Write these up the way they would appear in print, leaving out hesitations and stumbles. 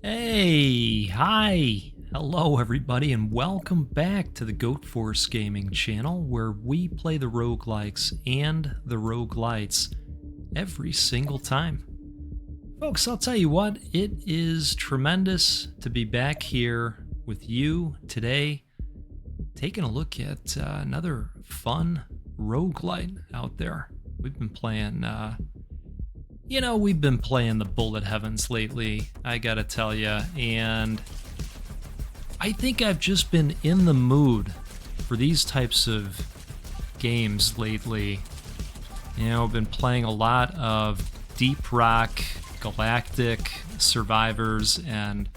Hey, hi, hello everybody, and welcome back to the Goat Force Gaming channel, where we play the roguelikes and the roguelites every single time. Folks, I'll tell you what, it is tremendous to be back here with you today, taking a look at another fun roguelite out there. We've been playing we've been playing the Bullet Heavens lately, I gotta tell ya, and I think I've just been in the mood for these types of games lately. I've been playing a lot of Deep Rock, Galactic, Survivors, and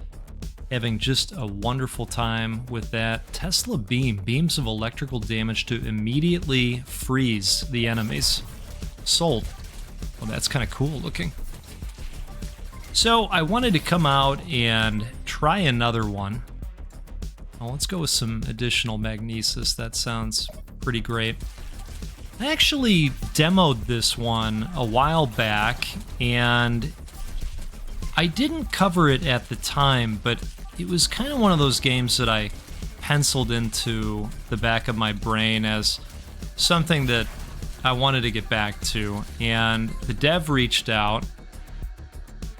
having just a wonderful time with that. Tesla beams of electrical damage to immediately freeze the enemies. Sold. Well, that's kind of cool looking. So I wanted to come out and try another one. Well, let's go with some additional magnesis. That sounds pretty great. I actually demoed this one a while back, and I didn't cover it at the time, but it was kind of one of those games that I penciled into the back of my brain as something that I wanted to get back to, and the dev reached out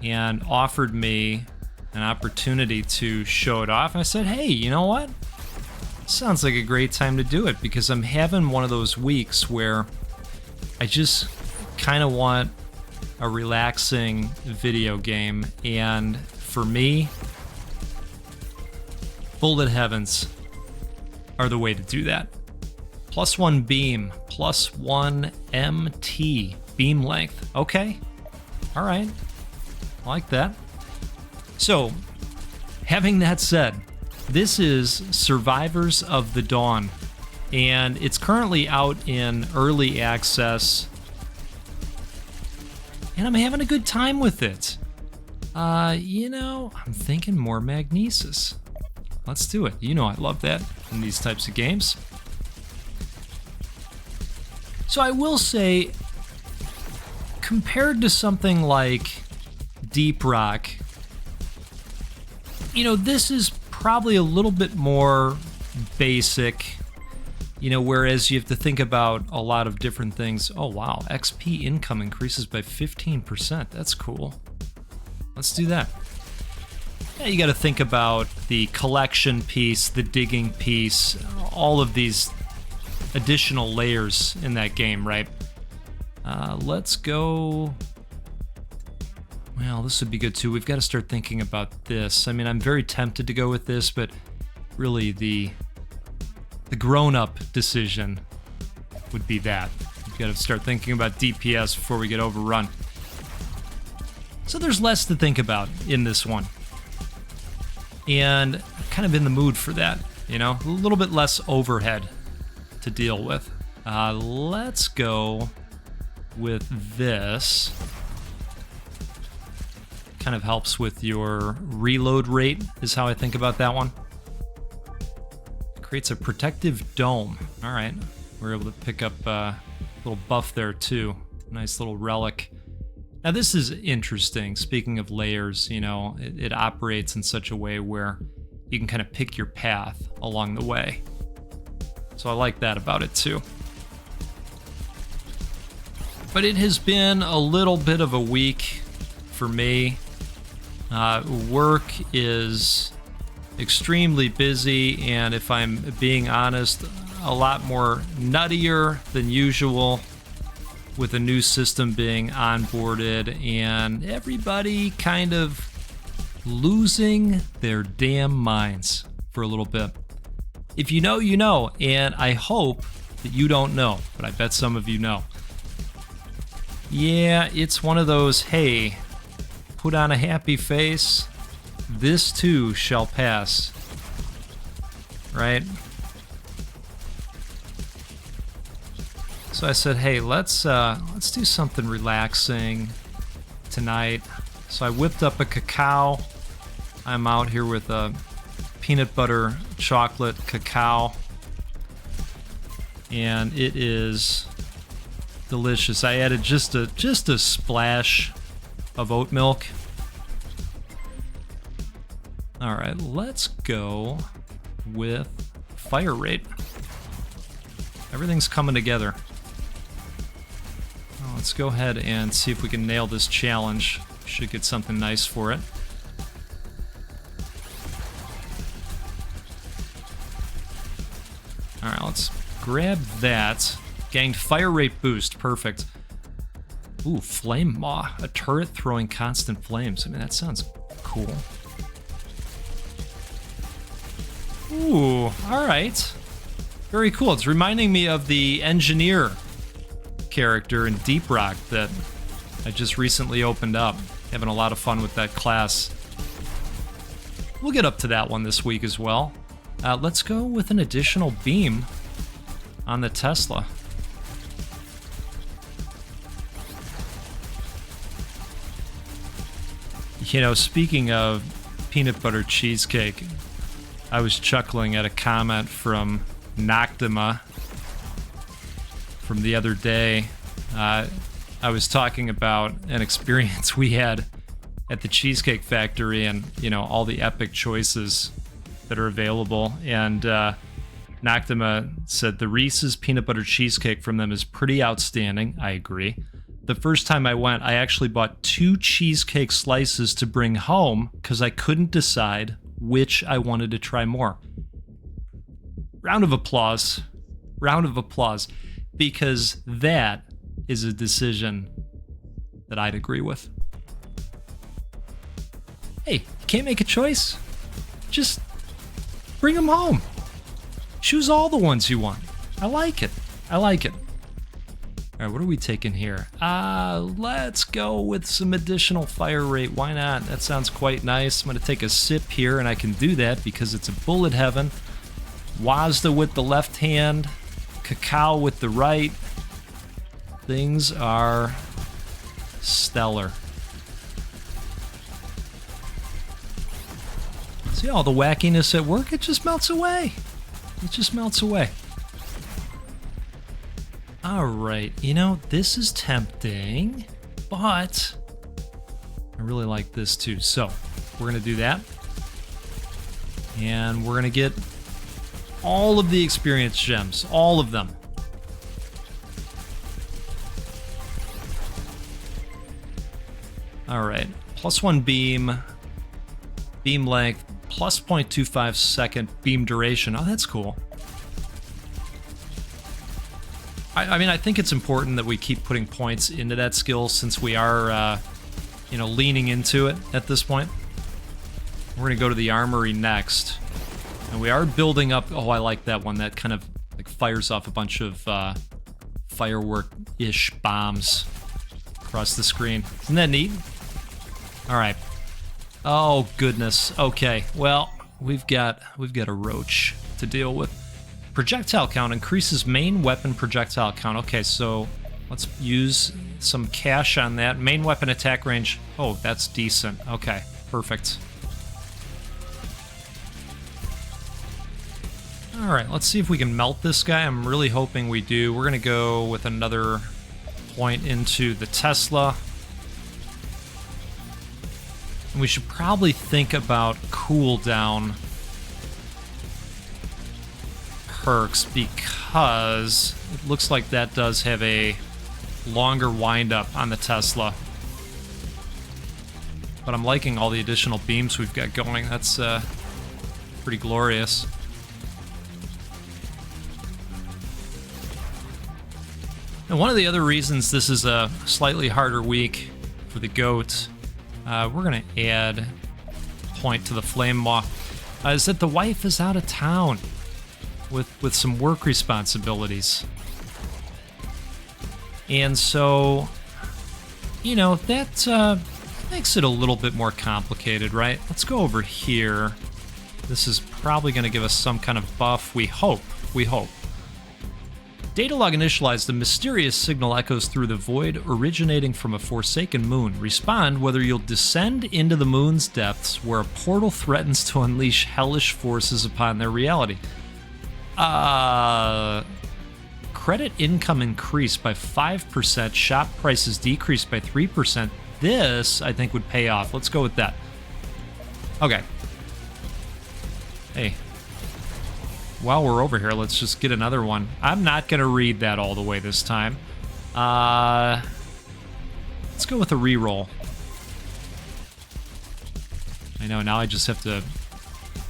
and offered me an opportunity to show it off. I said, hey, you know what? Sounds like a great time to do it, because I'm having one of those weeks where I just kind of want a relaxing video game, and for me, Bullet Heavens are the way to do that. +1 beam, +1 MT, beam length. Okay, all right, I like that. So, having that said, this is Survivors of the Dawn, and it's currently out in early access, and I'm having a good time with it. I'm thinking more magnesis. Let's do it. I love that in these types of games. So I will say, compared to something like Deep Rock, this is probably a little bit more basic, whereas you have to think about a lot of different things. Oh wow, XP income increases by 15%. That's cool. Let's do that. Yeah, you got to think about the collection piece, the digging piece, all of these additional layers in that game, right? Let's go. Well, this would be good too. We've got to start thinking about this. I mean, I'm very tempted to go with this, but really the grown-up decision would be that. We've got to start thinking about DPS before we get overrun. So there's less to think about in this one. And I'm kind of in the mood for that, a little bit less overhead to deal with. Let's go with this. Kind of helps with your reload rate, is how I think about that one. Creates a protective dome. All right, we're able to pick up a little buff there too. Nice little relic. Now this is interesting. Speaking of layers, it operates in such a way where you can kind of pick your path along the way. So I like that about it too. But it has been a little bit of a week for me. Work is extremely busy, and if I'm being honest, a lot more nuttier than usual with a new system being onboarded and everybody kind of losing their damn minds for a little bit. If you know, you know, and I hope that you don't know, but I bet some of you know. Yeah, it's one of those, hey, put on a happy face, this too shall pass, right? So I said, hey, let's do something relaxing tonight. So I whipped up a cacao. I'm out here with a peanut butter chocolate cacao, and it is delicious. I added just a splash of oat milk, All right, let's go with fire rate. Everything's coming together. Well, let's go ahead and see if we can nail this challenge. Should get something nice for it. All right, let's grab that. Gained fire rate boost, perfect. Ooh, flame maw, a turret throwing constant flames. I mean, that sounds cool. Ooh, all right. Very cool. It's reminding me of the engineer character in Deep Rock that I just recently opened up. Having a lot of fun with that class. We'll get up to that one this week as well. Let's go with an additional beam on the Tesla. You know, speaking of peanut butter cheesecake, I was chuckling at a comment from Noctima from the other day. I was talking about an experience we had at the Cheesecake Factory and, you know, all the epic choices that are available. And Noctima said the Reese's peanut butter cheesecake from them is pretty outstanding. I agree. The first time I went, I actually bought 2 cheesecake slices to bring home because I couldn't decide which I wanted to try more. Round of applause. Round of applause. Because that is a decision that I'd agree with. Hey, you can't make a choice? Just bring them home. Choose all the ones you want. I like it. I like it. All right, what are we taking here? Let's go with some additional fire rate. Why not? That sounds quite nice. I'm going to take a sip here, and I can do that because it's a bullet heaven. Wazda with the left hand, cacao with the right. Things are stellar. See all the wackiness at work? It just melts away. It just melts away. All right, you know, this is tempting, but I really like this too. So we're gonna do that. And we're gonna get all of the experience gems, all of them. All right, +1 beam, beam length, plus 0.25 second beam duration. Oh, that's cool. I mean, I think it's important that we keep putting points into that skill since we are, you know, leaning into it at this point. We're going to go to the Armory next. And we are building up... Oh, I like that one. That kind of like fires off a bunch of firework-ish bombs across the screen. Isn't that neat? All right. Oh, goodness. Okay, well, we've got a roach to deal with. Projectile count increases main weapon projectile count. Okay, so let's use some cash on that. Main weapon attack range. Oh, that's decent. Okay, perfect. All right, let's see if we can melt this guy. I'm really hoping we do. We're going to go with another point into the Tesla. And we should probably think about cooldown perks because it looks like that does have a longer windup on the Tesla. But I'm liking all the additional beams we've got going. That's pretty glorious. And one of the other reasons this is a slightly harder week for the goat, we're going to add a point to the flame maw, is that the wife is out of town with some work responsibilities. And so, you know, that makes it a little bit more complicated, right? Let's go over here. This is probably going to give us some kind of buff. We hope. We hope. Datalog initialized. The mysterious signal echoes through the void, originating from a forsaken moon. Respond whether you'll descend into the moon's depths, where a portal threatens to unleash hellish forces upon their reality. Credit income increased by 5%. Shop prices decreased by 3%. This, I think, would pay off. Let's go with that. Okay. Hey, while we're over here, let's just get another one. I'm not going to read that all the way this time. Let's go with a reroll. I know, now I just have to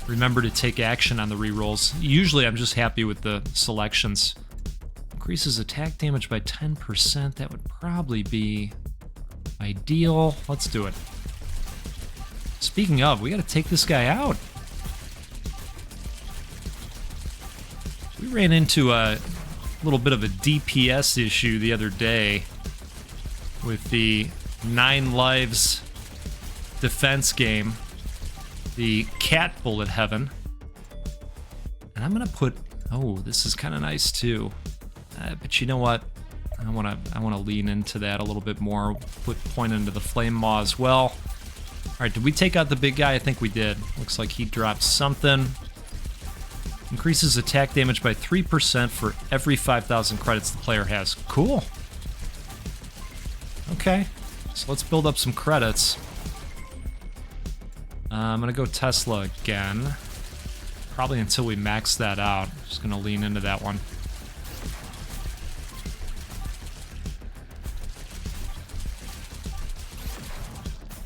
remember to take action on the rerolls. Usually I'm just happy with the selections. Increases attack damage by 10%. That would probably be ideal. Let's do it. Speaking of, we got to take this guy out. We ran into a little bit of a DPS issue the other day with the 9 lives defense game, the cat bullet heaven. And I'm gonna put, oh, this is kind of nice too. But you know what? I wanna lean into that a little bit more. Put point into the flame maw as well. All right, did we take out the big guy? I think we did. Looks like he dropped something. Increases attack damage by 3% for every 5,000 credits the player has. Cool. Okay, so let's build up some credits. I'm gonna go Tesla again. Probably until we max that out. Just gonna lean into that one.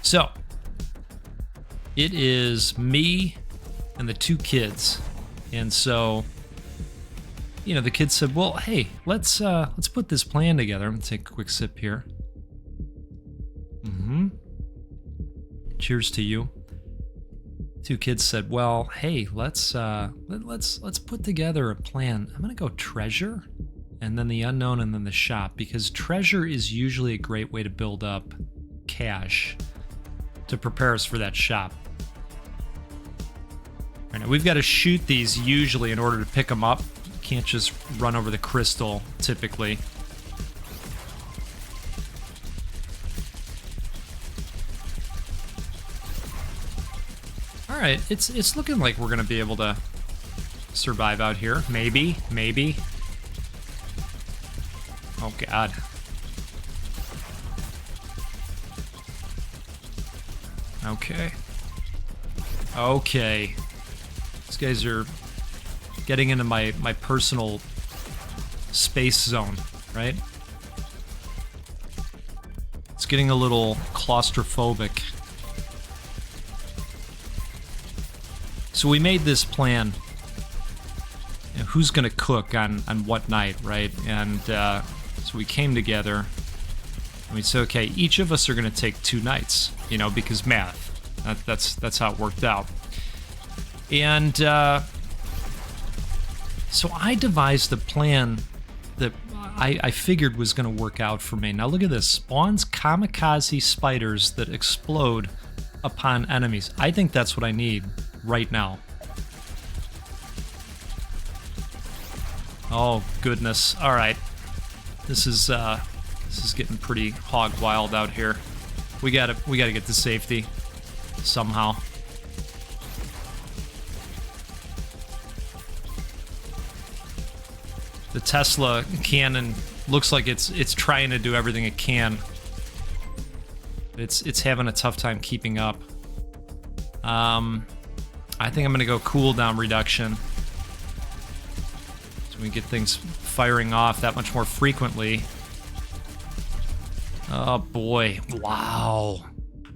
So, it is me and the 2 kids. And so, you know, the kids said, well, hey, let's put this plan together. I'm gonna take a quick sip here. Cheers to you. 2 kids said, well, hey, let's put together a plan. I'm gonna go treasure, and then the unknown, and then the shop, because treasure is usually a great way to build up cash to prepare us for that shop. Right, now we've got to shoot these usually in order to pick them up. You can't just run over the crystal typically. All right, it's looking like we're gonna be able to survive out here. Maybe. Oh God. Okay. These guys are getting into my personal space zone, right? It's getting a little claustrophobic. So we made this plan. You know, who's gonna cook on what night, right? And so we came together and we said, okay, each of us are gonna take 2 nights, you know, because math. That's how it worked out. And so I devised a plan that I figured was going to work out for me. Now look at this. Spawns kamikaze spiders that explode upon enemies. I think that's what I need right now. Oh goodness. All right. This is getting pretty hog wild out here. We gotta get to safety somehow. The Tesla cannon looks like it's trying to do everything it can. It's having a tough time keeping up. I think I'm gonna go cooldown reduction, so we get things firing off that much more frequently. Oh boy, wow.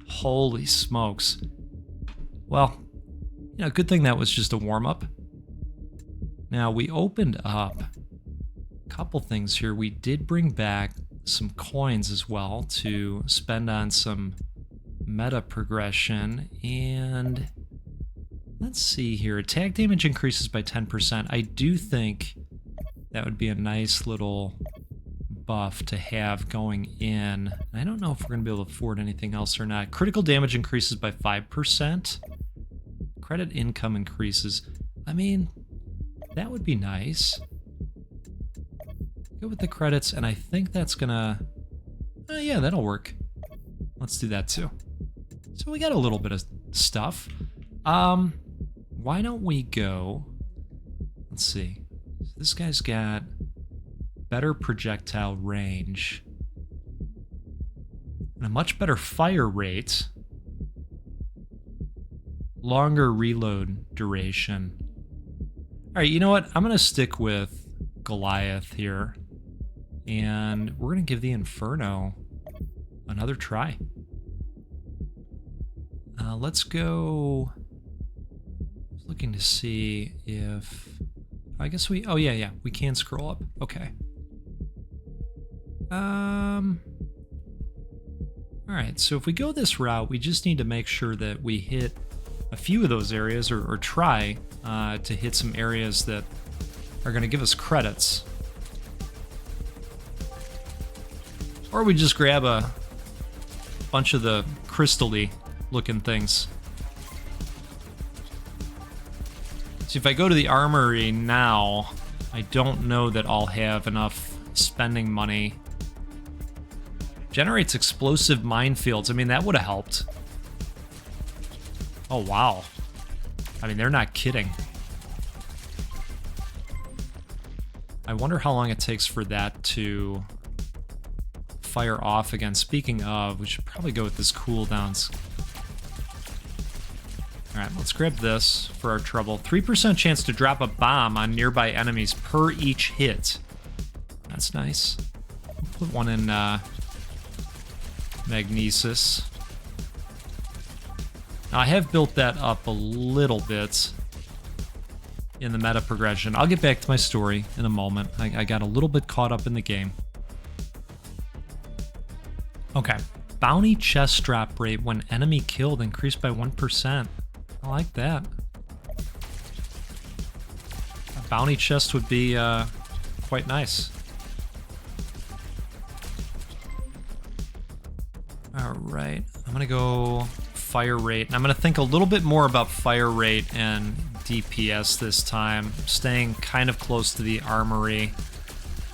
Holy smokes. Well, you know, good thing that was just a warm-up. Now, we opened up a couple things here. We did bring back some coins as well to spend on some meta progression. And let's see here. Attack damage increases by 10%. I do think that would be a nice little buff to have going in. I don't know if we're going to be able to afford anything else or not. Critical damage increases by 5%. Credit income increases. I mean, that would be nice. Go with the credits, and I think that's gonna... yeah, that'll work. Let's do that too. So we got a little bit of stuff. Why don't we go... Let's see. So this guy's got better projectile range and a much better fire rate. Longer reload duration. All right, you know what? I'm going to stick with Goliath here. And we're going to give the Inferno another try. Let's go... Looking to see if... I guess we... Oh, yeah. We can scroll up. Okay. Alright, so if we go this route, we just need to make sure that we hit a few of those areas, or try to hit some areas that are going to give us credits. Or we just grab a bunch of the crystal-y looking things. See, if I go to the Armory now, I don't know that I'll have enough spending money. Generates explosive minefields. I mean, that would have helped. Oh, wow. I mean, they're not kidding. I wonder how long it takes for that to fire off again. Speaking of, we should probably go with this cooldowns. Alright, let's grab this for our trouble. 3% chance to drop a bomb on nearby enemies per each hit. That's nice. We'll put one in Magnesis. Now, I have built that up a little bit in the meta progression. I'll get back to my story in a moment. I got a little bit caught up in the game. Okay. Bounty chest drop rate when enemy killed increased by 1%. I like that. A bounty chest would be quite nice. Alright, I'm gonna go fire rate. And I'm gonna think a little bit more about fire rate and DPS this time. Staying kind of close to the Armory,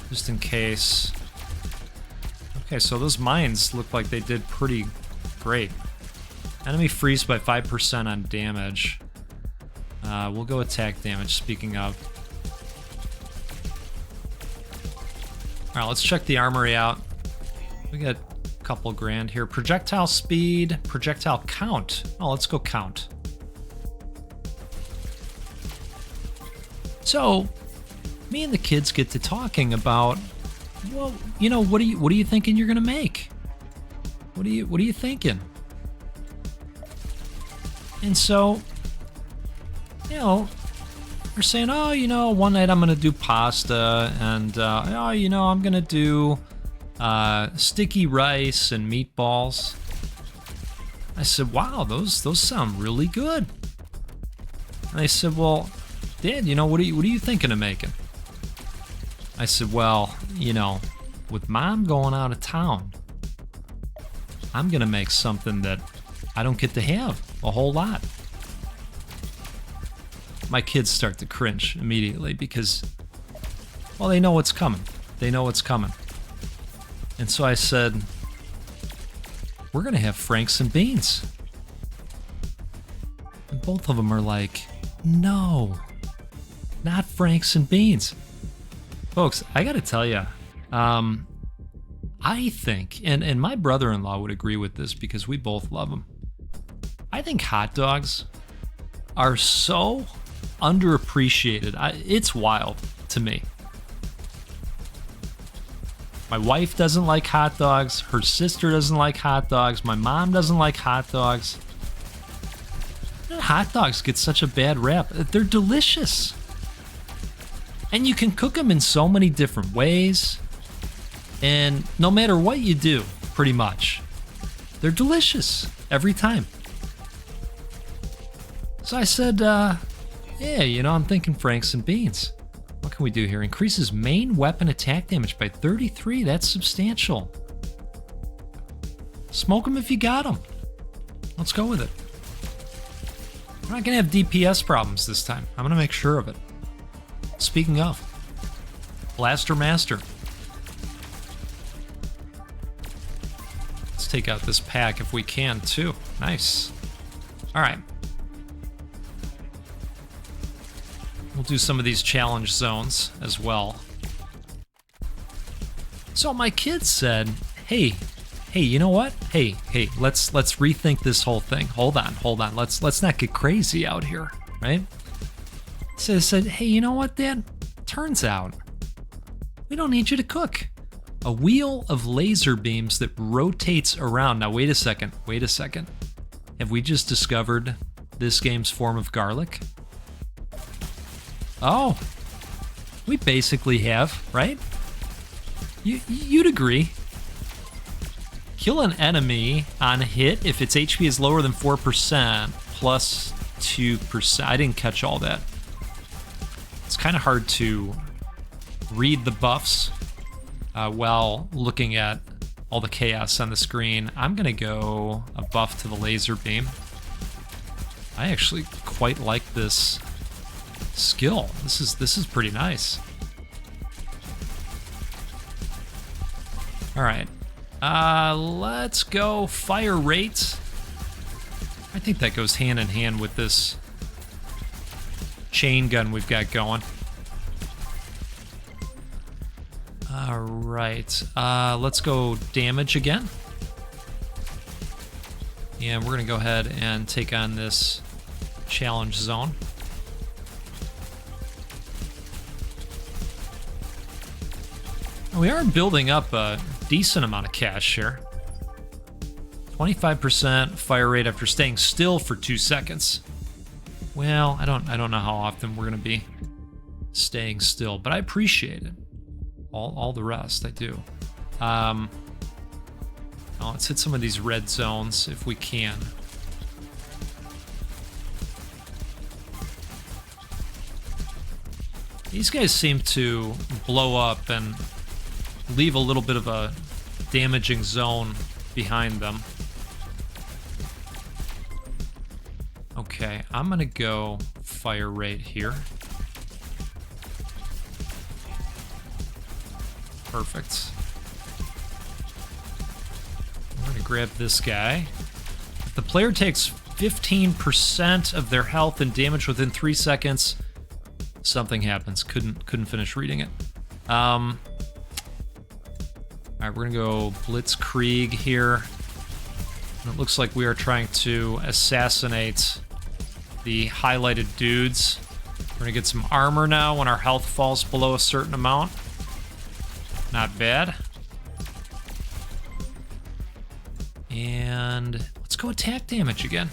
just in case. Okay, so those mines look like they did pretty great. Enemy freeze by 5% on damage. We'll go attack damage, speaking of. Alright, let's check the Armory out. We got a couple grand here. Projectile speed, projectile count. Oh, let's go count. So, me and the kids get to talking about, well, you know, what are you thinking you're gonna make? What are you thinking? And so, you know, we're saying, oh, you know, one night I'm gonna do pasta, and oh, you know, I'm gonna do sticky rice and meatballs. I said, wow, those sound really good. And they said, well, Dad, you know, what are you thinking of making? I said, well, you know, with Mom going out of town, I'm gonna make something that I don't get to have a whole lot. My kids start to cringe immediately because, well, they know what's coming. They know what's coming. And so I said, we're gonna have Franks and beans. And both of them are like, no, not Franks and beans. Folks, I gotta tell you, I think, and my brother-in-law would agree with this because we both love them. I think hot dogs are so underappreciated. It's wild to me. My wife doesn't like hot dogs. Her sister doesn't like hot dogs. My mom doesn't like hot dogs. Hot dogs get such a bad rap. They're delicious. And you can cook them in so many different ways. And no matter what you do, pretty much, they're delicious every time. So I said, yeah, you know, I'm thinking Franks and beans. What can we do here? Increases main weapon attack damage by 33. That's substantial. Smoke them if you got them. Let's go with it. We're not going to have DPS problems this time. I'm going to make sure of it. Speaking of, Blaster Master. Let's take out this pack if we can, too. Nice. All right. We'll do some of these challenge zones as well. So my kids said, hey Hey, you know what? Hey, let's rethink this whole thing. Hold on. Let's not get crazy out here, right? So I said, hey, you know what, Dad? Turns out we don't need you to cook. A wheel of laser beams that rotates around. Now, wait a second. Have we just discovered this game's form of garlic? Oh, we basically have, right? You'd agree. Kill an enemy on hit if its HP is lower than 4%, plus 2%. I didn't catch all that. It's kind of hard to read the buffs while looking at all the chaos on the screen. I'm gonna go a buff to the laser beam. I actually quite like this skill. This is pretty nice. All right, let's go fire rate. I think that goes hand in hand with this chain gun we've got going. All right, let's go damage again. And we're gonna go ahead and take on this challenge zone. We are building up a decent amount of cash here. 25% fire rate after staying still for 2 seconds. Well, I don't know how often we're gonna be staying still, but I appreciate it. All the rest I do. Now let's hit some of these red zones if we can. These guys seem to blow up and leave a little bit of a damaging zone behind them. Okay, I'm gonna go fire rate here. Perfect. We're gonna grab this guy. If the player takes 15% of their health and damage within 3 seconds, something happens. Couldn't finish reading it. All right, we're gonna go Blitzkrieg here. And it looks like we are trying to assassinate the highlighted dudes. We're gonna get some armor now when our health falls below a certain amount. Not bad. And let's go attack damage again.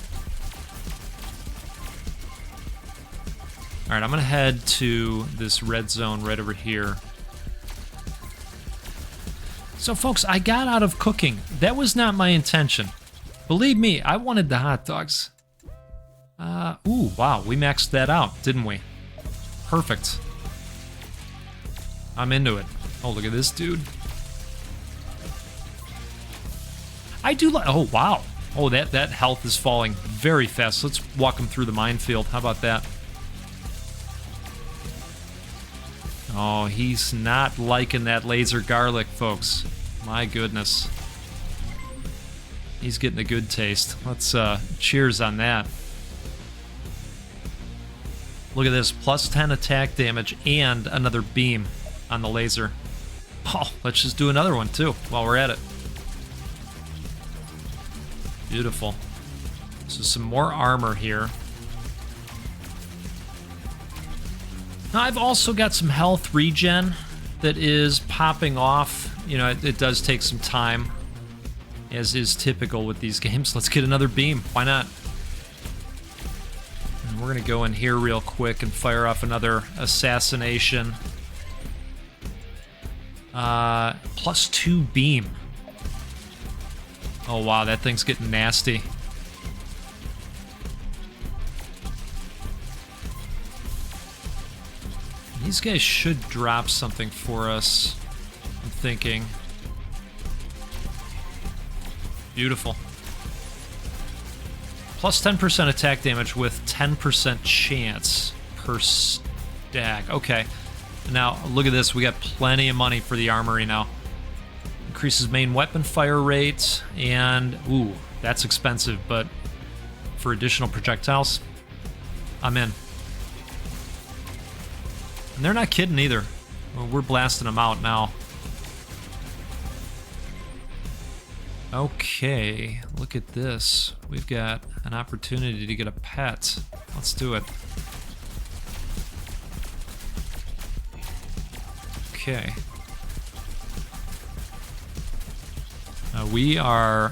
All right, I'm gonna head to this red zone right over here. So folks, I got out of cooking. That was not my intention. Believe me, I wanted the hot dogs. Ooh, wow, we maxed that out, didn't we? Perfect. I'm into it. Oh, look at this dude. I do like, oh, wow. Oh, that health is falling very fast. Let's walk him through the minefield. How about that? Oh, he's not liking that laser garlic, folks. My goodness. He's getting a good taste. Let's cheers on that. Look at this, plus 10 attack damage and another beam on the laser. Oh, let's just do another one too while we're at it. Beautiful. So some more armor here. Now I've also got some health regen that is popping off. You know, it does take some time, as is typical with these games. Let's get another beam. Why not? And we're gonna go in here real quick and fire off another assassination. Plus 2 beam. Oh wow, that thing's getting nasty. These guys should drop something for us, I'm thinking. Beautiful. Plus 10% attack damage with 10% chance per stack. Okay. Now, look at this. We got plenty of money for the Armory now. Increases main weapon fire rate, and, ooh, that's expensive, but for additional projectiles, I'm in. And they're not kidding either. Well, we're blasting them out now. Okay, look at this. We've got an opportunity to get a pet. Let's do it. Okay. We are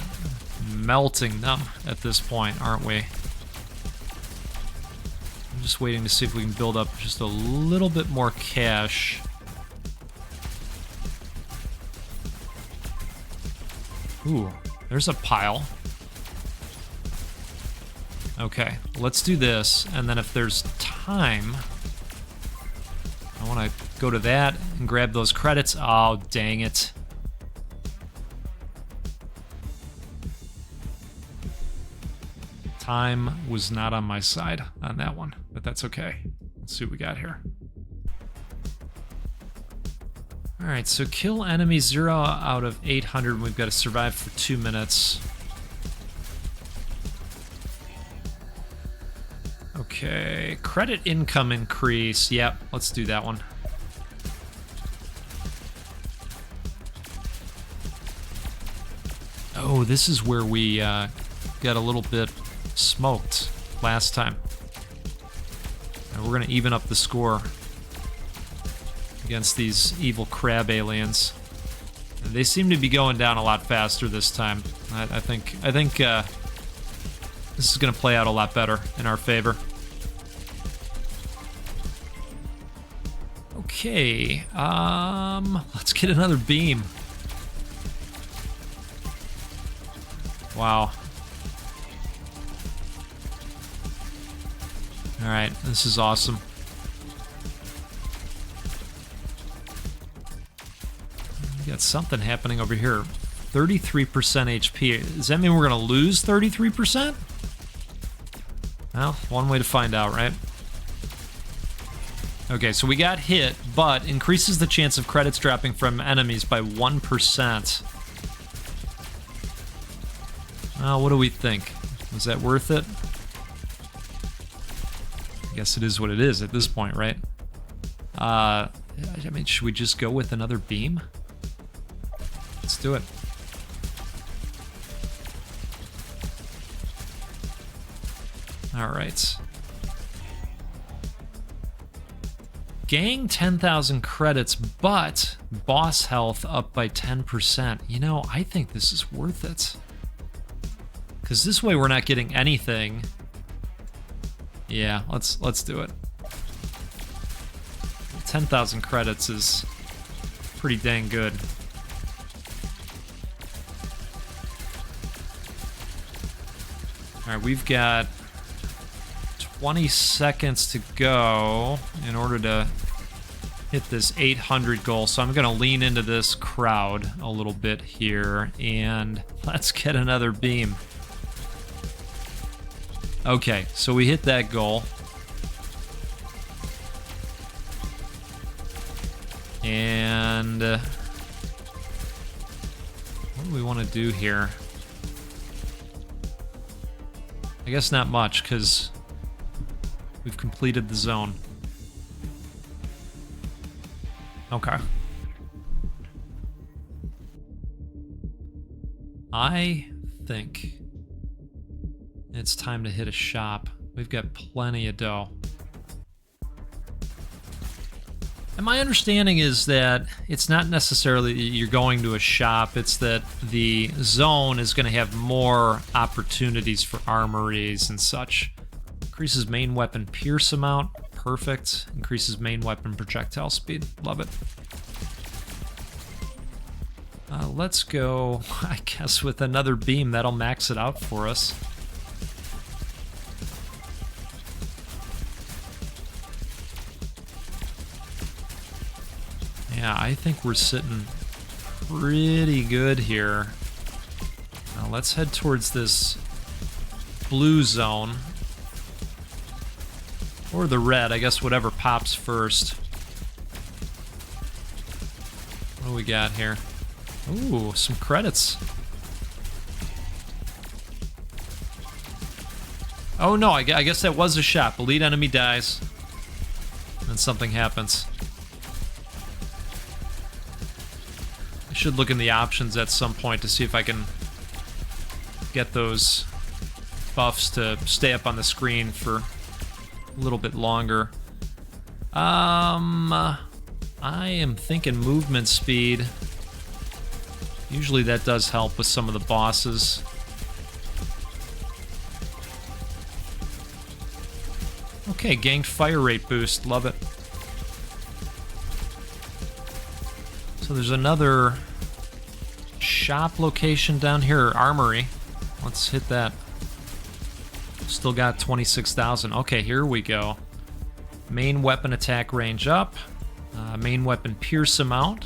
melting them at this point, aren't we? I'm just waiting to see if we can build up just a little bit more cash. Ooh, there's a pile. Okay, let's do this, and then if there's time, I want to go to that and grab those credits. Oh, dang it. Time was not on my side on that one, but that's okay. Let's see what we got here. Alright, so kill enemy 0 out of 800. We've got to survive for 2 minutes. Okay, credit income increase. Yep, let's do that one. Oh, this is where we got a little bit smoked last time. And we're going to even up the score against these evil crab aliens. They seem to be going down a lot faster this time. I think this is going to play out a lot better in our favor. Okay, let's get another beam. Wow. All right, this is awesome. We got something happening over here. 33% HP. Does that mean we're going to lose 33%? Well, one way to find out, right? Okay, so we got hit, but increases the chance of credits dropping from enemies by 1%. What do we think? Was that worth it? I guess it is what it is at this point, right? I mean, should we just go with another beam? Let's do it. All right. Gang 10,000 credits, but boss health up by 10%. You know, I think this is worth it. Because this way we're not getting anything. Yeah, let's do it. 10,000 credits is pretty dang good. All right, we've got 20 seconds to go in order to hit this 800 goal. So I'm going to lean into this crowd a little bit here, and let's get another beam. Okay, so we hit that goal. And what do we want to do here? I guess not much, because we've completed the zone. Okay. I think it's time to hit a shop. We've got plenty of dough. And my understanding is that it's not necessarily that you're going to a shop, it's that the zone is going to have more opportunities for armories and such. Increases main weapon pierce amount, perfect. Increases main weapon projectile speed, love it. Let's go, I guess, with another beam. That'll max it out for us. Yeah, I think we're sitting pretty good here. Now let's head towards this blue zone. Or the red, I guess whatever pops first. What do we got here? Ooh, some credits. Oh no, I guess that was a shot. The lead enemy dies. And then something happens. I should look in the options at some point to see if I can get those buffs to stay up on the screen for a little bit longer. I am thinking movement speed. Usually that does help with some of the bosses. Okay, ganked fire rate boost. Love it. So there's another shop location down here, Armory. Let's hit that. Still got 26,000. Okay, here we go. Main weapon attack range up. Main weapon pierce amount.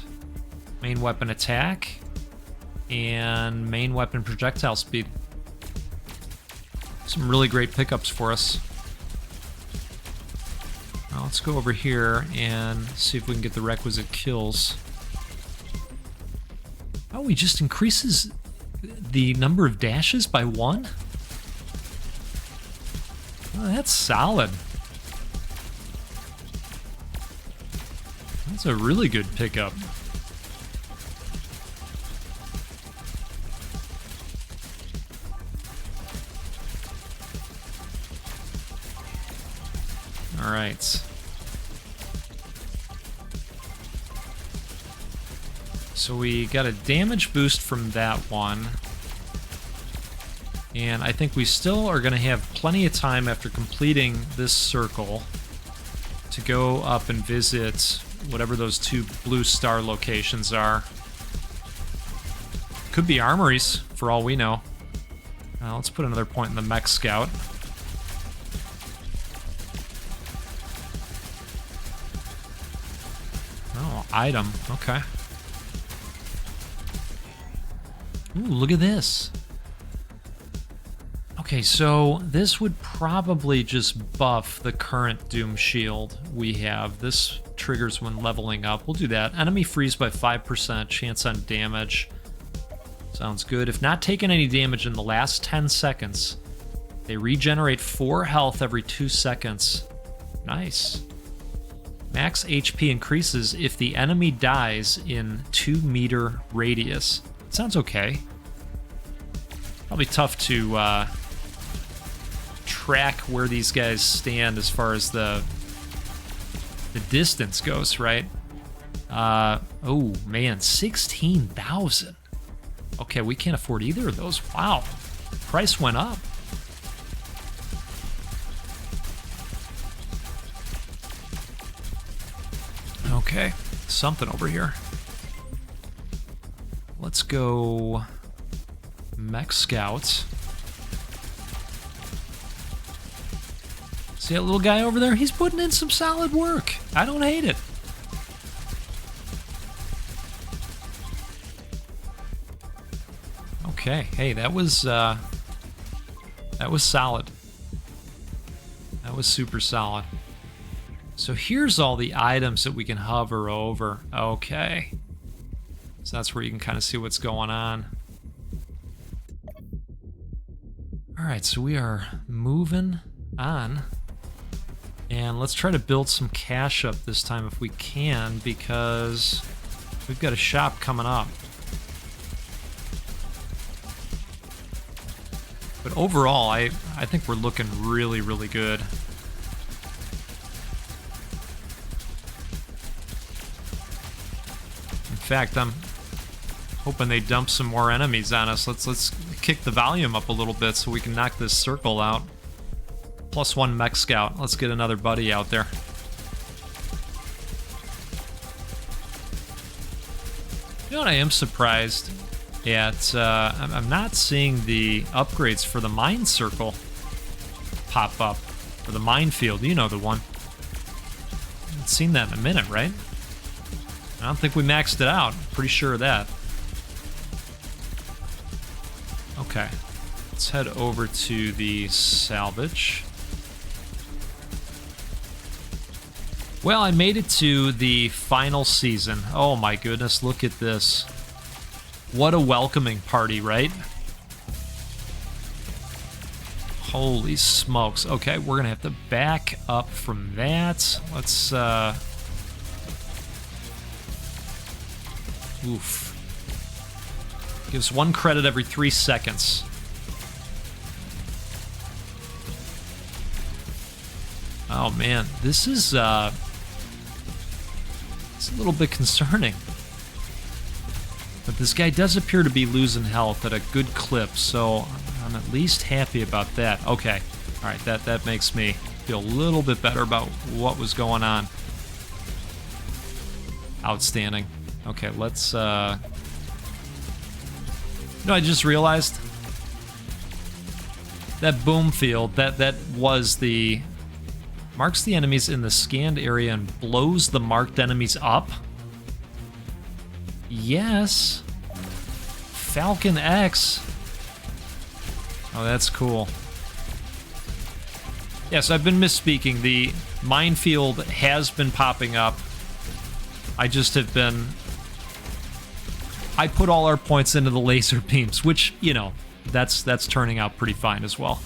Main weapon attack. And main weapon projectile speed. Some really great pickups for us. Now let's go over here and see if we can get the requisite kills. Oh, he just increases the number of dashes by 1? Oh, that's solid. That's a really good pickup. All right. So we got a damage boost from that one. And I think we still are going to have plenty of time after completing this circle to go up and visit whatever those 2 blue star locations are. Could be armories, for all we know. Let's put another point in the mech scout. Oh, item. Okay. Ooh, look at this. Okay, so this would probably just buff the current Doom Shield we have. This triggers when leveling up. We'll do that. Enemy freeze by 5%, chance on damage. Sounds good. If not taking any damage in the last 10 seconds, they regenerate 4 health every 2 seconds. Nice. Max HP increases if the enemy dies in 2-meter radius. Sounds okay. Probably tough to track where these guys stand as far as the distance goes, right? Oh man, 16,000. Okay, we can't afford either of those. Wow, price went up. Okay, something over here. Let's go mech scouts. See that little guy over there? He's putting in some solid work. I don't hate it. Okay, hey, that was solid. That was super solid. So here's all the items that we can hover over. Okay. So that's where you can kind of see what's going on. All right, so we are moving on. And let's try to build some cash up this time if we can, because we've got a shop coming up. But overall, I think we're looking really, really good. In fact, I'm hoping they dump some more enemies on us. Let's kick the volume up a little bit so we can knock this circle out. +1 mech scout. Let's get another buddy out there. You know what I am surprised at? I'm not seeing the upgrades for the mine circle pop up. Or the minefield, you know the one. I haven't seen that in a minute, right? I don't think we maxed it out. Pretty sure of that. Okay. Let's head over to the salvage. Well, I made it to the final season. Oh my goodness, look at this. What a welcoming party, right? Holy smokes. Okay, we're gonna have to back up from that. Let's, oof. Gives 1 credit every 3 seconds. Oh man, this is it's a little bit concerning. But this guy does appear to be losing health at a good clip, so I'm at least happy about that. Okay, all right, that makes me feel a little bit better about what was going on. Outstanding. Okay, let's, I just realized that boom field, that was the, marks the enemies in the scanned area and blows the marked enemies up. Yes. Falcon X. Oh, that's cool. Yes, I've been misspeaking. The minefield has been popping up. I just have been... I put all our points into the laser beams, which, you know, that's turning out pretty fine as well.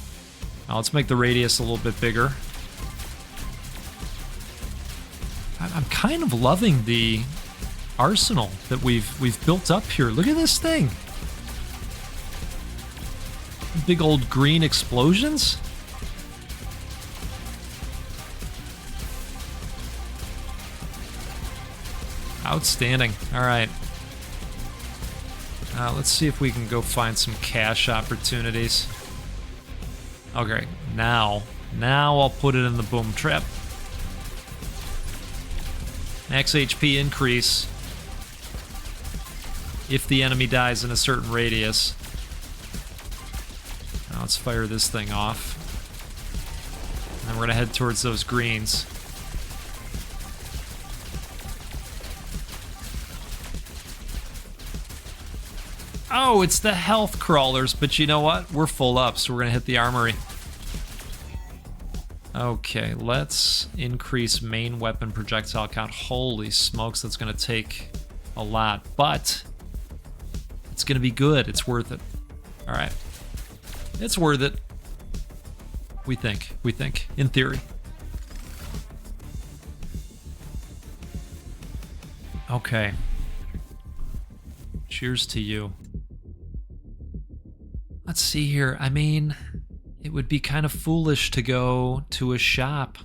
Now let's make the radius a little bit bigger. I'm kind of loving the arsenal that we've built up here. Look at this thing. Big old green explosions. Outstanding. All right. Let's see if we can go find some cash opportunities. Okay, now I'll put it in the boom trap. Max HP increase if the enemy dies in a certain radius. Now let's fire this thing off. And then we're gonna head towards those greens. Oh, it's the health crawlers, but you know what? We're full up, so we're gonna hit the armory. Okay, let's increase main weapon projectile count. Holy smokes, that's gonna take a lot, but it's gonna be good. It's worth it. All right, it's worth it. We think, in theory. Okay. Cheers to you. Let's see here. I mean, it would be kind of foolish to go to a shop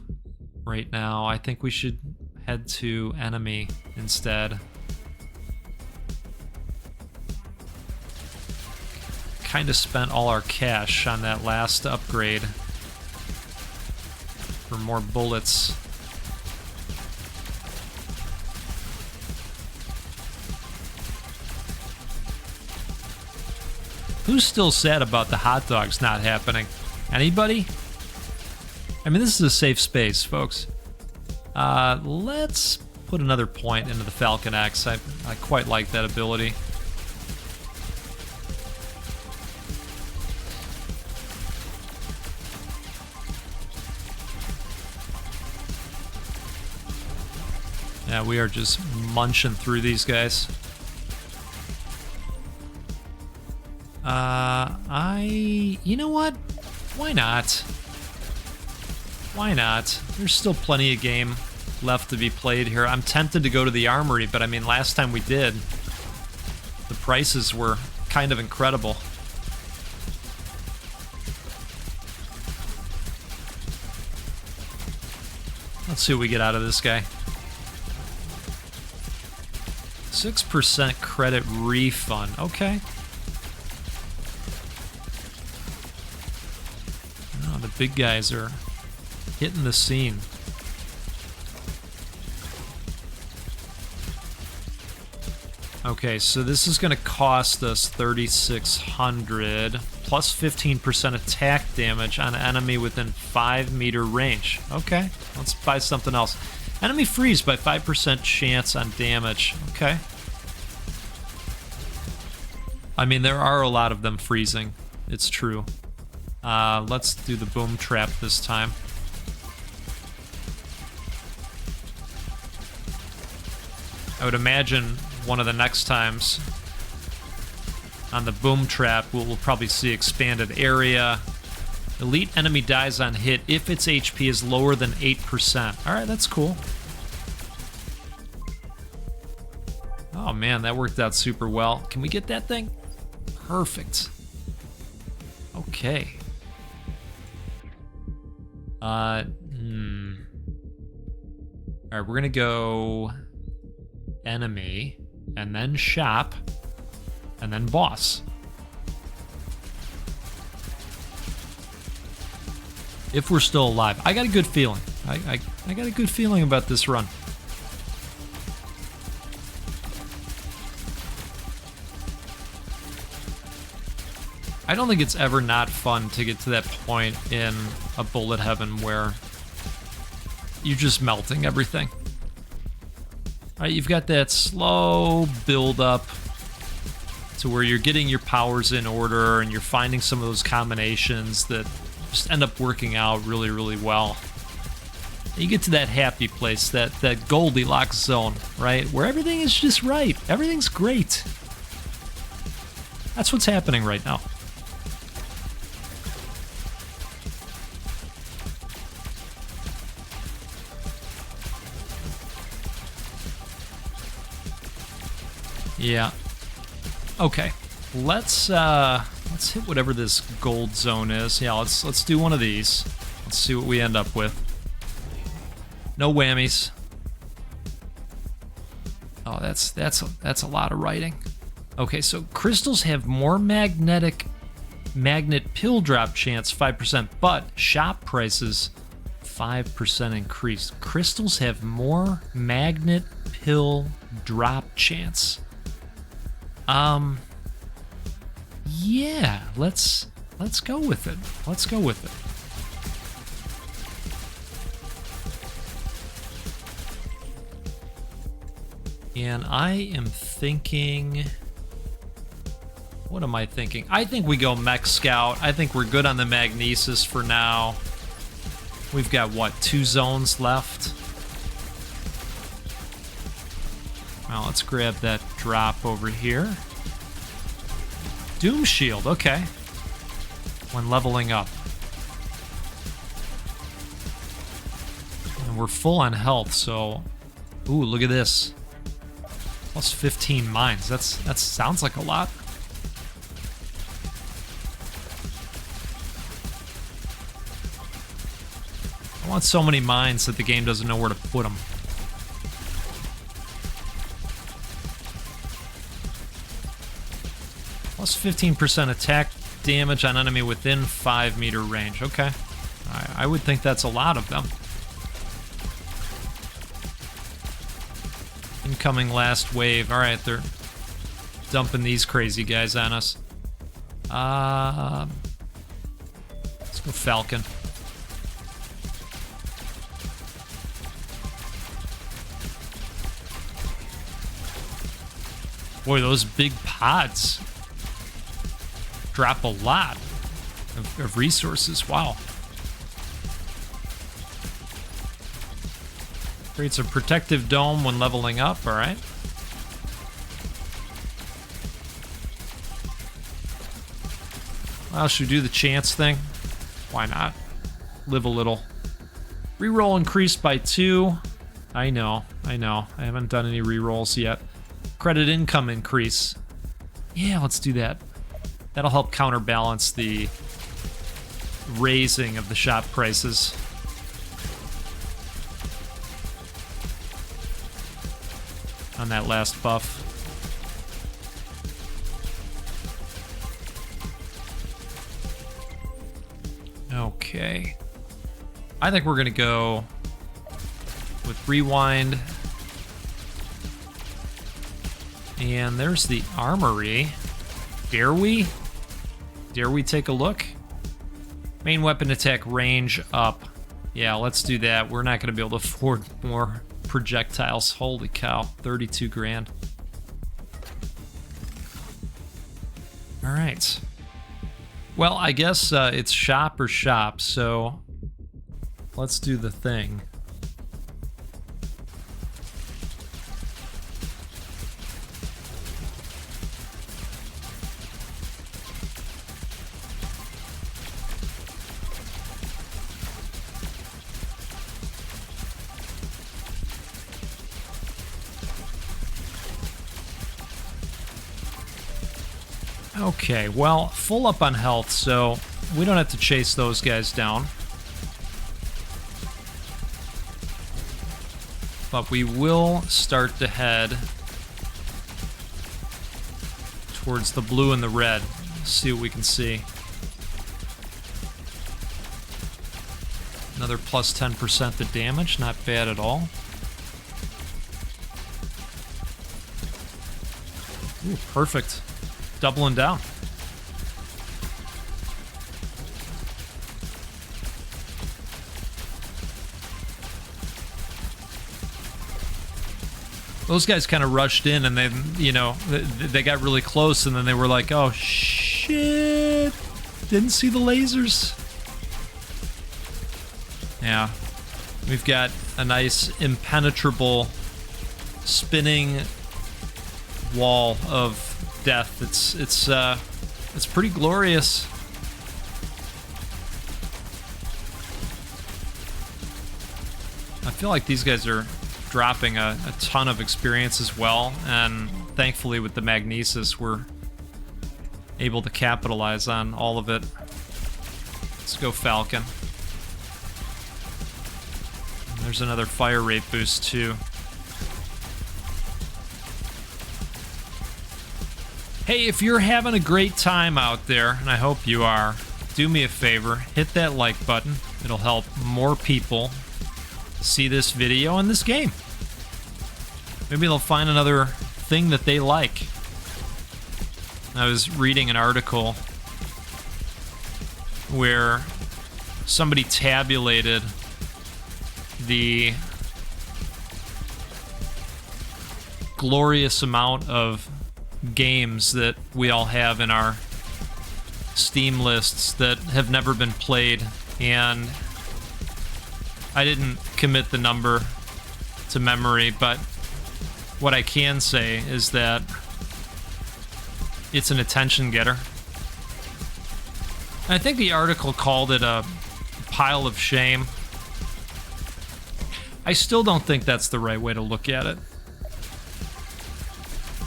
right now. I think we should head to enemy instead. Kind of spent all our cash on that last upgrade for more bullets. Who's still sad about the hot dogs not happening? Anybody? I mean, this is a safe space, folks. Let's put another point into the Falcon X. I quite like that ability. Yeah, we are just munching through these guys. You know what? Why not? Why not? There's still plenty of game left to be played here. I'm tempted to go to the Armory, but I mean, last time we did, the prices were kind of incredible. Let's see what we get out of this guy. 6% credit refund. Okay. Oh, the big guys are hitting the scene. Okay, so this is going to cost us 3,600 plus 15% attack damage on an enemy within 5-meter range. Okay, let's buy something else. Enemy freeze by 5% chance on damage. Okay. I mean, there are a lot of them freezing. It's true. Let's do the boom trap this time. I would imagine one of the next times on the boom trap, we'll probably see expanded area. Elite enemy dies on hit if its HP is lower than 8%. All right, that's cool. Oh man, that worked out super well. Can we get that thing? Perfect. Okay. All right, we're gonna go enemy, and then shop, and then boss. If we're still alive. I got a good feeling. I got a good feeling about this run. I don't think it's ever not fun to get to that point in a bullet heaven where you're just melting everything. All right, you've got that slow build up to where you're getting your powers in order and you're finding some of those combinations that just end up working out really, really well. You get to that happy place, that Goldilocks zone, right? Where everything is just right. Everything's great. That's what's happening right now. Yeah. Okay. Let's hit whatever this gold zone is. Yeah, let's do one of these. Let's see what we end up with. No whammies. Oh, that's a lot of writing. Okay, so crystals have more magnet pill drop chance, 5%, but shop prices 5% increase. Crystals have more magnet pill drop chance. Yeah, let's go with it. Let's go with it. And I am thinking, what am I thinking? I think we go Mech Scout. I think we're good on the Magnesis for now. We've got, what, 2 zones left? Well, let's grab that drop over here. Doom Shield, okay. When leveling up. And we're full on health, so... Ooh, look at this. Plus 15 mines. That sounds like a lot. I want so many mines that the game doesn't know where to put them. Plus 15% attack damage on enemy within 5-meter range. Okay. I would think that's a lot of them. Incoming last wave. Alright, they're dumping these crazy guys on us. Let's go Falcon. Boy, those big pods drop a lot of resources. Wow. Creates a protective dome when leveling up, alright. Well, should we do the chance thing? Why not? Live a little. Reroll increased by 2. I know. I haven't done any rerolls yet. Credit income increase. Yeah, let's do that. That'll help counterbalance the raising of the shop prices. On that last buff. Okay. I think we're gonna go with Rewind. And there's the Armory. Dare we? Dare we take a look? Main weapon attack range up. Yeah, let's do that. We're not gonna be able to afford more projectiles. Holy cow, 32 grand. All right. Well, I guess it's shop or shop, so let's do the thing. Okay, well, full up on health, so we don't have to chase those guys down. But we will start to head towards the blue and the red. See what we can see. Another plus 10% to damage, not bad at all. Ooh, perfect. Doubling down. Those guys kind of rushed in and they, you know, they got really close and then they were like, oh shit, didn't see the lasers. Yeah, we've got a nice impenetrable spinning wall of death. It's pretty glorious. I feel like these guys are dropping a ton of experience as well, and thankfully with the magnesis we're able to capitalize on all of it. Let's go Falcon. There's another fire rate boost too. Hey, if you're having a great time out there, and I hope you are, do me a favor, hit that like button. It'll help more people see this video and this game. Maybe they'll find another thing that they like. I was reading an article where somebody tabulated the glorious amount of games that we all have in our Steam lists that have never been played, and I didn't commit the number to memory, but what I can say is that it's an attention getter. I think the article called it a pile of shame. I still don't think that's the right way to look at it.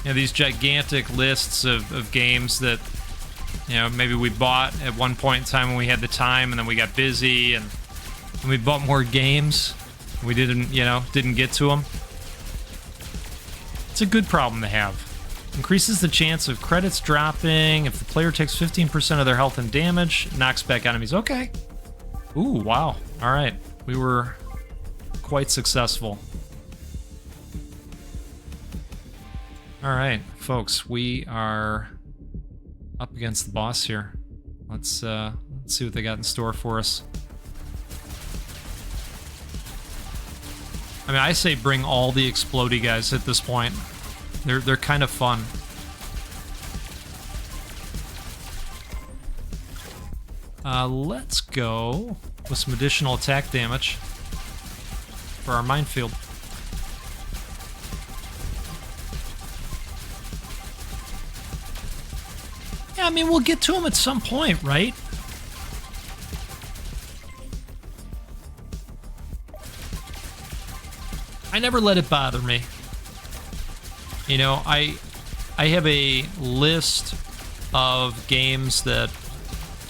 You know, these gigantic lists of games that, you know, maybe we bought at one point in time when we had the time, and then we got busy, and we bought more games. We didn't get to them. It's a good problem to have. Increases the chance of credits dropping. If the player takes 15% of their health and damage, knocks back enemies. Okay. Ooh, wow. All right. We were quite successful. All right, folks. We are up against the boss here. Let's see what they got in store for us. I mean, I say bring all the explodey guys at this point. They're kind of fun. Let's go with some additional attack damage for our minefield. Yeah, I mean, we'll get to them at some point, right? I never let it bother me. You know, I have a list of games that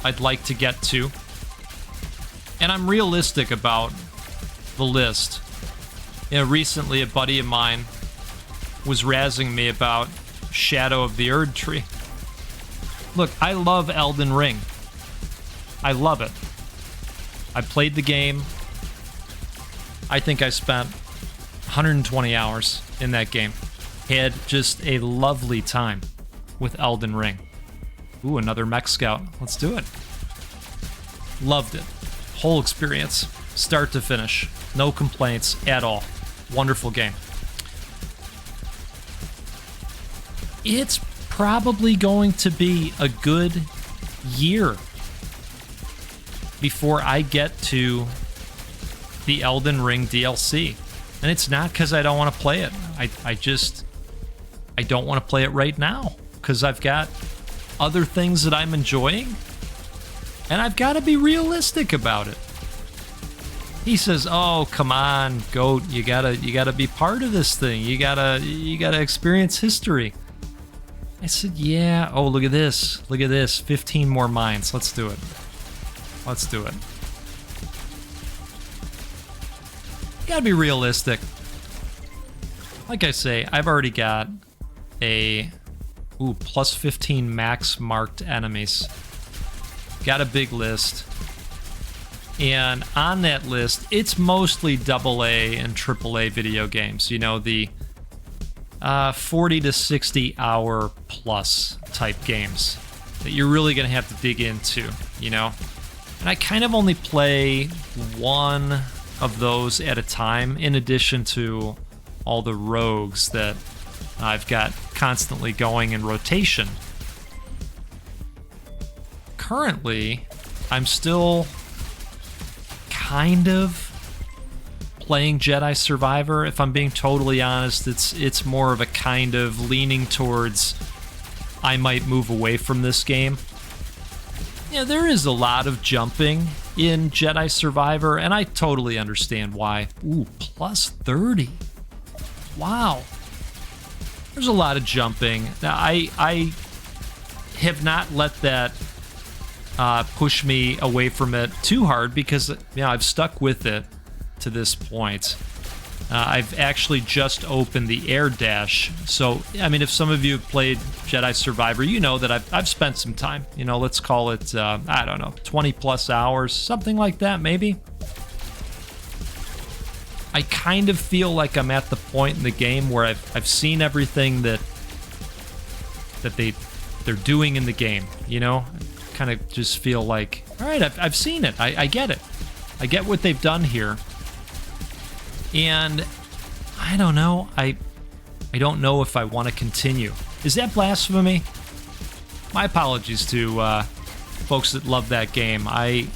I'd like to get to, and I'm realistic about the list. You know, recently a buddy of mine was razzing me about Shadow of the Erd Tree. Look, I love Elden Ring. I love it. I played the game. I think I spent 120 hours in that game. Had just a lovely time with Elden Ring. Ooh, another mech scout. Let's do it. Loved it. Whole experience, start to finish. No complaints at all. Wonderful game. It's probably going to be a good year before I get to the Elden Ring DLC. And it's not because I don't want to play it. I don't want to play it right now because I've got other things that I'm enjoying, and I've got to be realistic about it. He says, "Oh, come on, Goat, you gotta be part of this thing. You gotta experience history." I said, "Yeah. Oh, look at this. 15 more mines. Let's do it. You gotta be realistic. Like I say, I've already got a plus 15 max marked enemies. Got a big list. And on that list, it's mostly AA and AAA video games. You know, the 40 to 60 hour plus type games that you're really going to have to dig into, you know? And I kind of only play one of those at a time, in addition to all the rogues that I've got constantly going in rotation. Currently, I'm still kind of playing Jedi Survivor. If I'm being totally honest, it's more of a kind of leaning towards I might move away from this game. Yeah, there is a lot of jumping in Jedi Survivor, and I totally understand why. Ooh, plus 30. Wow. There's a lot of jumping. Now, I have not let that push me away from it too hard because, you know, I've stuck with it to this point. I've actually just opened the air dash. So, I mean, if some of you have played Jedi Survivor, you know that I've spent some time. You know, let's call it, I don't know, 20 plus hours, something like that, maybe. I kind of feel like I'm at the point in the game where I've seen everything that they're doing in the game, you know? I kind of just feel like, all right, I've seen it. I get it. I get what they've done here. And I don't know. I don't know if I want to continue. Is that blasphemy? My apologies to folks that love that game. I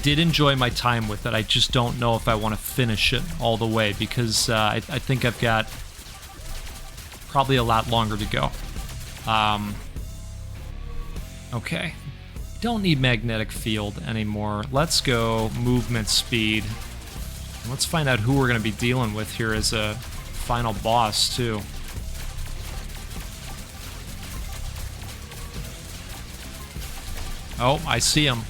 did enjoy my time with it. I just don't know if I want to finish it all the way because I think I've got probably a lot longer to go. Okay. Don't need magnetic field anymore. Let's go movement speed. Let's find out who we're going to be dealing with here as a final boss, too. Oh, I see him.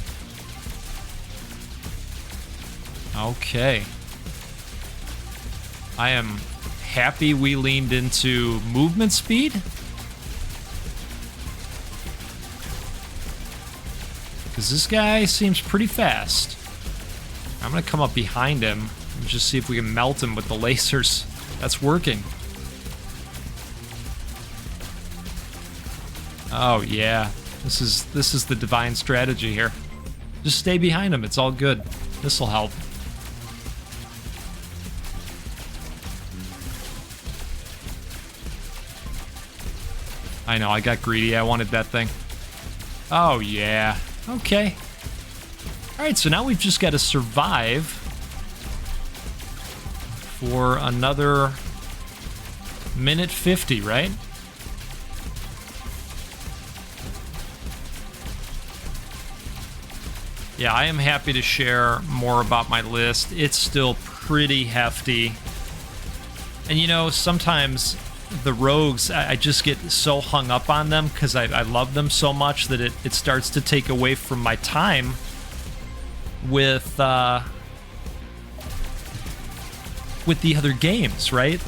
Okay. I am happy we leaned into movement speed. Because this guy seems pretty fast. I'm going to come up behind him and just see if we can melt him with the lasers. That's working. Oh, yeah. This is the divine strategy here. Just stay behind him. It's all good. This'll help. I know, I got greedy. I wanted that thing. Oh, yeah. Okay. Alright, so now we've just got to survive for another minute 50, right? Yeah, I am happy to share more about my list. It's still pretty hefty. And you know, sometimes the rogues, I just get so hung up on them because I love them so much that it starts to take away from my time with the other games, right?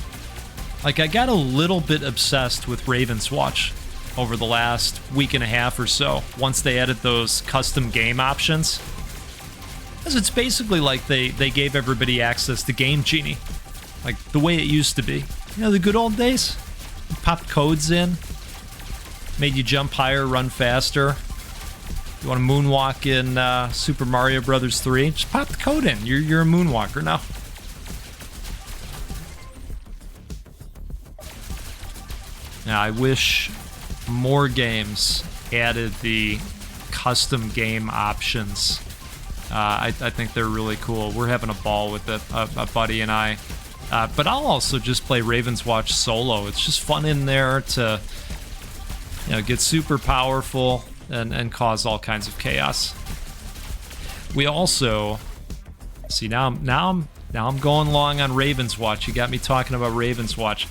Like, I got a little bit obsessed with Raven's Watch over the last week and a half or so, once they added those custom game options. Because it's basically like they gave everybody access to Game Genie, like the way it used to be. You know, the good old days? You popped codes in, made you jump higher, run faster. You want to moonwalk in Super Mario Brothers 3? Just pop the code in. You're a moonwalker now. Now, I wish more games added the custom game options. I think they're really cool. We're having a ball with it, a buddy and I. But I'll also just play Raven's Watch solo. It's just fun in there to, you know, get super powerful and cause all kinds of chaos. We also see now I'm going long on Raven's Watch. You got me talking about Raven's Watch.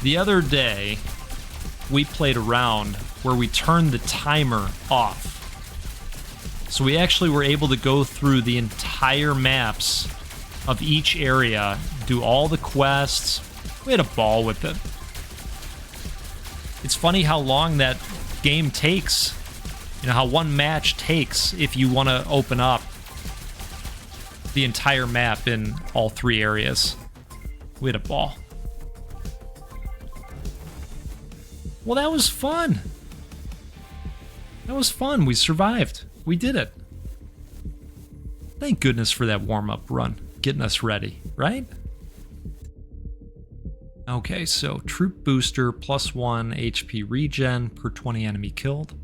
The other day, we played a round where we turned the timer off. So we actually were able to go through the entire maps of each area, do all the quests. We had a ball with it. It's funny how long that game takes. You know, how one match takes if you want to open up the entire map in all 3 areas. We had a ball. Well, that was fun. That was fun. We survived. We did it. Thank goodness for that warm-up run, getting us ready, right? Okay, so troop booster +1 HP regen per 20 enemy killed.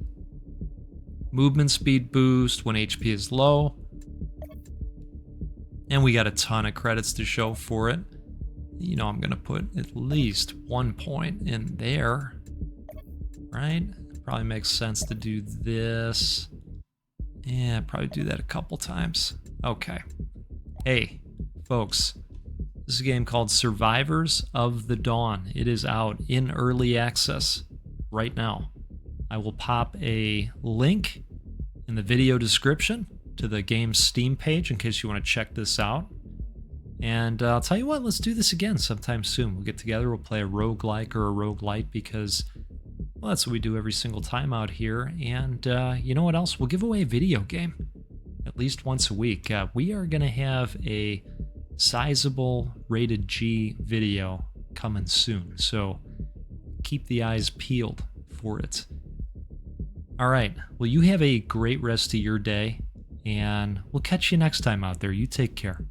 Movement speed boost when HP is low. And we got a ton of credits to show for it. You know, I'm going to put at least 1 point in there, right? Probably makes sense to do this. Yeah, probably do that a couple times. Okay. Hey, folks. This is a game called Survivors of the Dawn. It is out in early access right now. I will pop a link in the video description to the game's Steam page in case you want to check this out. And I'll tell you what, let's do this again sometime soon. We'll get together, we'll play a roguelike or a roguelite because, well, that's what we do every single time out here. And you know what else? We'll give away a video game at least once a week. We are going to have a sizable rated G video coming soon, so keep the eyes peeled for it. All right, well, you have a great rest of your day, and we'll catch you next time out there. You take care.